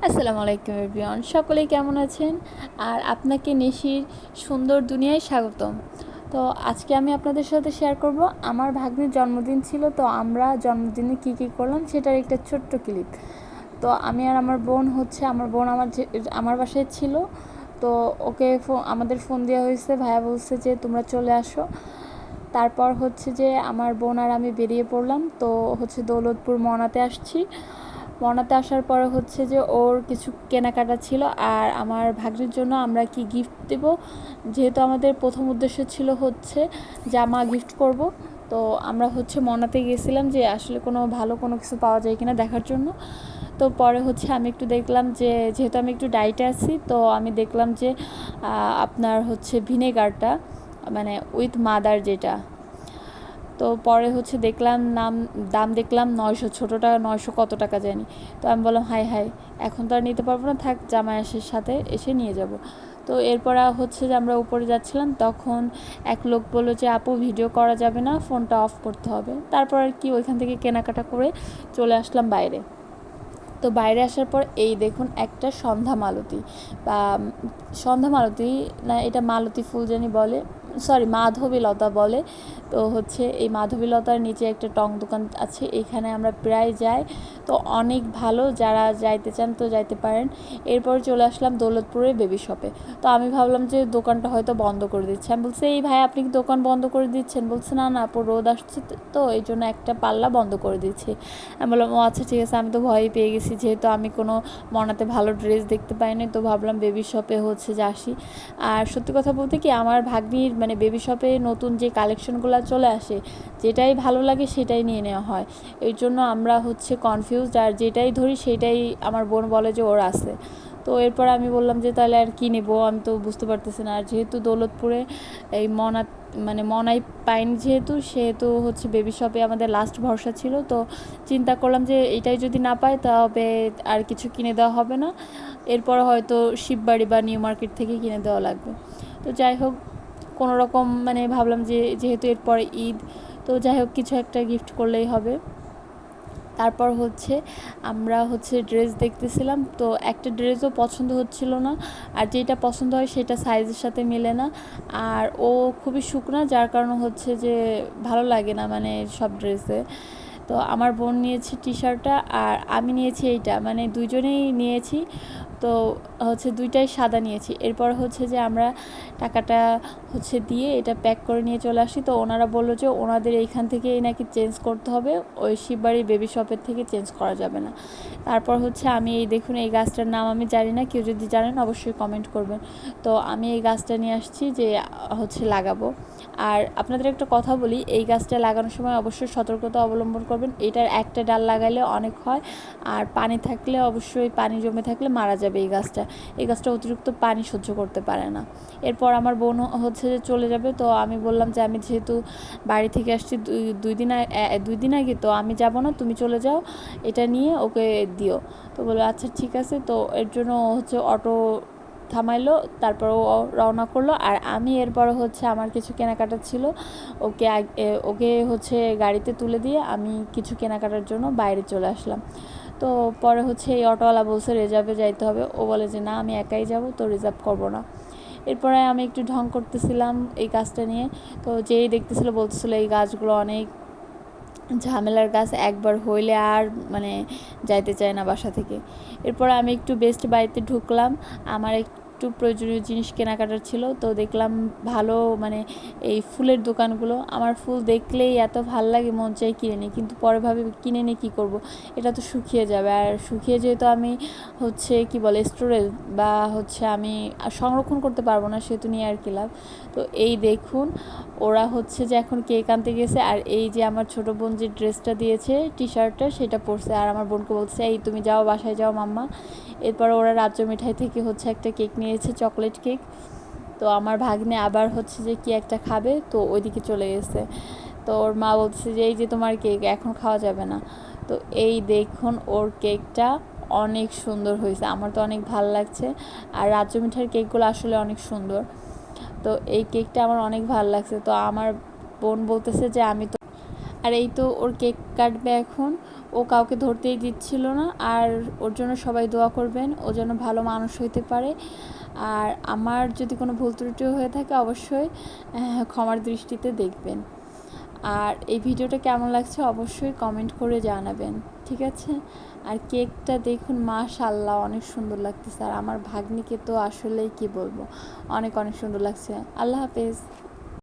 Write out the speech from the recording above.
আসসালামু আলাইকুম এভরিওয়ান, সকলেই কেমন আছেন? আর আপনাকে নিশির সুন্দর দুনিয়ায় স্বাগতম। তো আজকে আমি আপনাদের সাথে শেয়ার করব আমার ভাগ্নির জন্মদিন ছিল, তো আমরা জন্মদিনে কী কী করলাম সেটার একটা ছোট্ট ক্লিপ। তো আমি আর আমার বোন আমার বাসায় ছিল। তো ওকে আমাদের ফোন দেওয়া হয়েছে, ভাইয়া বলছে যে তোমরা চলে আসো। তারপর হচ্ছে যে আমার বোন আর আমি বেরিয়ে পড়লাম। তো হচ্ছে দৌলতপুর মনাতে আসছি। মনাতে আসার পরে হচ্ছে যে ওর কিছু কেনাকাটা ছিল, আর আমার ভাগ্নির জন্য আমরা কি গিফট দেব, যেহেতু আমাদের প্রথম উদ্দেশ্য ছিল হচ্ছে জামা গিফট করব। তো আমরা হচ্ছে মনাতে গিয়েছিলাম যে আসলে ভালো কোনো কিছু পাওয়া যায় কিনা দেখার জন্য। তো পরে হচ্ছে আমি একটু দেখলাম যে, যেহেতু আমি একটু ডায়েটে আছি, তো আমি দেখলাম যে আপনার হচ্ছে ভিনেগারটা, মানে উইথ মাদার যেটা। তো পরে হচ্ছে দেখলাম দাম দেখলাম 900, ছোটোটা 900 কত টাকা জানি। তো আমি বললাম হাই হাই, এখন তো আর নিতে পারবো না, থাক জামাই আসার সাথে এসে নিয়ে যাব। তো এরপর হচ্ছে যে আমরা উপরে যাচ্ছিলাম, তখন এক লোক বললো যে আপু ভিডিও করা যাবে না, ফোনটা অফ করতে হবে। তারপর আর কি ওইখান থেকে কেনাকাটা করে চলে আসলাম বাইরে। তো বাইরে আসার পর এই দেখুন একটা সন্ধ্যা মালতী না, এটা মালতী ফুল জানি বলে, সরি মাধবীলতা বলে। তো হচ্ছে এই মাধবীলতার নিচে একটা টং দোকান আছে, এখানে আমরা প্রায় যাই। তো অনেক ভালো, যারা যাইতে চান তো যাইতে পারেন। এরপর চলে আসলাম দৌলতপুরের বেবি শপে। তো আমি ভাবলাম যে দোকানটা হয়তো বন্ধ করে দিচ্ছে। আমি বলছি এই ভাই আপনি কি দোকান বন্ধ করে দিচ্ছেন? বলছে না না আপু, রোদ আসছে তো এই জন্য একটা পাল্লা বন্ধ করে দিচ্ছি। আমি বললাম ও আচ্ছা ঠিক আছে। আমি তো ভয়ই পেয়ে গেছি, যেহেতু আমি কোনো মনাতে ভালো ড্রেস দেখতে পাইনি, তো ভাবলাম বেবি শপে হচ্ছে যে আসি। আর সত্যি কথা বলতে কি, আমার ভাগ্নির মানে বেবি শপে নতুন যে কালেকশনগুলো চলে আসে, যেটাই ভালো লাগে সেটাই নিয়ে নেওয়া হয়। এই জন্য আমরা হচ্ছে কনফিউজড, আর যেটাই ধরি সেটাই আমার বোন বলে যে ওর আছে। তো এরপর আমি বললাম যে তাহলে আর কী নেবো, আমি তো বুঝতে পারতেছি না। আর যেহেতু দৌলতপুরে এই মনাই পাইনি, সেহেতু হচ্ছে বেবি শপে আমাদের লাস্ট ভরসা ছিল। তো চিন্তা করলাম যে এটাই যদি না পাই তবে আর কিছু কিনে দেওয়া হবে না, এরপর হয়তো শিববাড়ি বা নিউ মার্কেট থেকে কিনে দেওয়া লাগবে। তো যাই হোক, কোনো রকম মানে ভাবলাম যে যেহেতু এরপরে ঈদ, তো যাই হোক কিছু একটা গিফট করলেই হবে। তারপর হচ্ছে আমরা হচ্ছে ড্রেস দেখতেছিলাম, তো একটা ড্রেসও পছন্দ হচ্ছিল না, আর যেটা পছন্দ হয় সেটা সাইজের সাথে মেলে না। আর ও খুবই শুকনা, যার কারণে হচ্ছে যে ভালো লাগে না মানে সব ড্রেসে। তো আমার বোন নিয়েছে টি শার্টটা, আর আমি নিয়েছি এইটা, মানে দুইজনেই নিয়েছি। তো হচ্ছে দুইটাই সাদা নিয়েছি। এরপর হচ্ছে যে আমরা টাকাটা হচ্ছে দিয়ে এটা প্যাক করে নিয়ে চলে আসি। তো ওনারা বললো যে ওনাদের এইখান থেকেই নাকি চেঞ্জ করতে হবে, ওই শিববাড়ির বেবি শপের থেকে চেঞ্জ করা যাবে না। তারপর হচ্ছে আমি এই দেখুন, এই গাছটার নাম আমি জানি না, কেউ যদি জানেন অবশ্যই কমেন্ট করবেন। তো আমি এই গাছটা নিয়ে আসছি যে হচ্ছে লাগাবো। আর আপনাদের একটা কথা বলি, এই গাছটা লাগানোর সময় অবশ্যই সতর্কতা অবলম্বন করবেন। এটার একটা ডাল লাগাইলে অনেক হয়, আর পানি থাকলে অবশ্যই, পানি জমে থাকলে মারা যাবে এই গাছটা অতিরিক্ত পানি সহ্য করতে পারে না। এরপর আমার বোন হচ্ছে যে চলে যাবে। তো আমি বললাম যে আমি যেহেতু বাড়ি থেকে আসছি দুই দিন আগে, তো আমি যাব না, তুমি চলে যাও, এটা নিয়ে ওকে দিও। তো বললো আচ্ছা ঠিক আছে। তো এর জন্য হচ্ছে অটো থামাইলো, তারপর ও রওনা করলো। আর আমি এরপর হচ্ছে আমার কিছু কেনাকাটা ছিল, ওকে হচ্ছে গাড়িতে তুলে দিয়ে আমি কিছু কেনাকাটার জন্য বাইরে চলে আসলাম। তো পরে হচ্ছে এই অটোওয়ালা বলছে রিজার্ভে যাইতে হবে, ও বলে যে না আমি একাই যাব, তো রিজার্ভ করবো না। এরপরে আমি একটু ঢং করতেছিলাম এই গাছটা নিয়ে। তো যেই দেখতেছিল বলতেছিল এই গাছগুলো অনেক ঝামেলার গাছ, একবার হইলে আর মানে যাইতে চায় না বাসা থেকে। এরপর আমি একটু বেস্ট বাড়িতে ঢুকলাম, আমার একটু প্রয়োজনীয় জিনিস কেনাকাটার ছিল। তো দেখলাম ভালো মানে এই ফুলের দোকানগুলো, আমার ফুল দেখলেই এত ভাল লাগে, মন চাই কিনে নিই, কিন্তু পরে ভাবি কিনে নিয়ে কী করব, এটা তো শুকিয়ে যাবে। আর শুকিয়ে যেহেতু আমি হচ্ছে কি বলে স্টোরেজ বা হচ্ছে আমি সংরক্ষণ করতে পারবো না, সেহেতু নিয়ে আর কি লাভ। তো এই দেখুন, ওরা হচ্ছে যে এখন কেক আনতে গেছে, আর এই যে আমার ছোটো বোন যে ড্রেসটা দিয়েছে টি শার্টটা সেটা পরছে, আর আমার বোনকে বলছে এই তুমি যাও বাসায় যাও মাম্মা। এরপর ওরা রাজ্য মিঠাই থেকে হচ্ছে একটা কেক নিয়েছে, চকলেট কেক। তো আমার ভাগ্নে আবার হচ্ছে যে কি একটা খাবে, তো ওইদিকে চলে গেছে। তো ওর মা বলছে যে এই যে তোমার কেক, এখন খাওয়া যাবে না। তো এই দেখুন ওর কেকটা অনেক সুন্দর হয়েছে, আমার তো অনেক ভালো লাগছে। আর রাজ্য মিঠাইয়ের কেকগুলো আসলে অনেক সুন্দর। তো এই কেকটা আমার অনেক ভালো লাগছে। তো আমার বোন বলতেছে যে আর এই তো ওর কেক কাটবে এখন। ও কাউকে ধরতেই দিচ্ছিল না। আর ওর জন্য সবাই দোয়া করবেন, ও যেন ভালো মানুষ হইতে পারে। আর আমার যদি কোনো ভুল ত্রুটিও হয়ে থাকে অবশ্যই ক্ষমার দৃষ্টিতে দেখবেন। আর এই ভিডিওটা কেমন লাগছে অবশ্যই কমেন্ট করে জানাবেন, ঠিক আছে? আর কেকটা দেখুন, মাশাআল্লাহ অনেক সুন্দর লাগতেছে। আর আমার ভাগ্নিকে তো আসলেই কি বলবো, অনেক অনেক সুন্দর লাগছে। আল্লাহ হাফেজ।